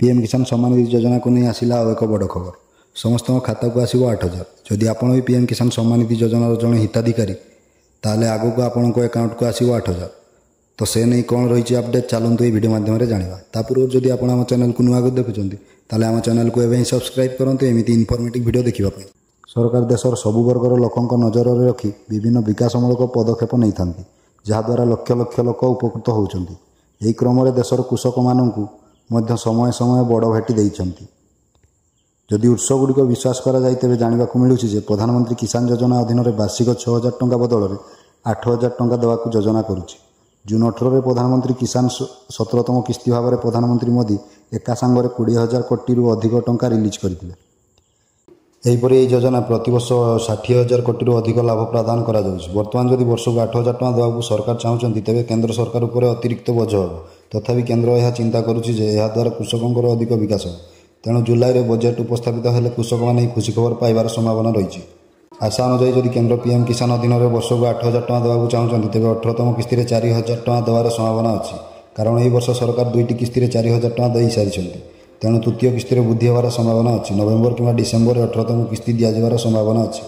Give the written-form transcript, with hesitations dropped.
PM किसान सम्मान निधि योजना को नहीं आसिला और एक बड़ खबर समस्त खाता को आसो 8,000। जदि आप भी पीएम किसान सम्मान निधि योजनार जड़े हिताधिकारी ताले आगु को आपण अकाउंट को आसो 8,000। तो से नहीं कौन रही अपडेट चलतु ये वीडियो माध्यम जाना। तापूर्व जदि आप चैनल को नुआ देखुं ताले आम चैनल को एवं सब्सक्राइब करूँ एमती इनफॉर्मेटिव वीडियो देखापी। सरकार देशर सबु वर्गर लोकों नजर में रखी विभिन्न विकासमूलक पदक्षेप नहीं था जहाद्वारा लक्ष लक्ष लोक उपकृत होती। यही क्रम देशर कृषक मानू समय समय बड़ भेटी देइछंती। जदि उत्सगुड़िक विश्वास करा जाय तेबे जानिबाकु मिलुछि जे प्रधानमंत्री किसान योजना अधीन में वार्षिक 6,000 टंका बदल में 8,000 टंका देवाकु योजना करुछि। जून 18 में प्रधानमंत्री किसान 17तम किस्ती भाव में प्रधानमंत्री मोदी एका सांगरे 20,000 कोटी अधिक टंका रिलीज करथिले। एहीपरि यह योजना प्रतिवर्ष 60,000 कोटी अधिक लाभ प्रदान करा जाउछि। वर्तमान जदि वर्ष को 8,000 टंका देवाकु सरकार चाहुचंती तेबे केंद्र सरकार उपर अतिरिक्त बोझ होबो। तथापि केंद्र यह चिंता करुछि जे यह द्वारा कृषकों अधिक विकास हो। तेणु जुलाई में बजेट उपस्थापित हेले कृषक मैंने खुशी खबर पाइबार संभावना रही। आशा अनुसार जदि केंद्र पीएम किसान अधीन में वर्ष को 8,000 टंका देवाकु चाहुचंती तेबे 18तम किस्ती 4,000 टंका देवार संभावना अच्छी। कारण यह वर्ष सरकार 2टी किस्ती 4,000 टंका दे सारी। तेणु तृतीय किस्ती वृद्धि होवार संभावना अच्छी। नवेम्बर कि डिसेम्बर 18तम किस्ती दिज्वार संभावना अच्छी।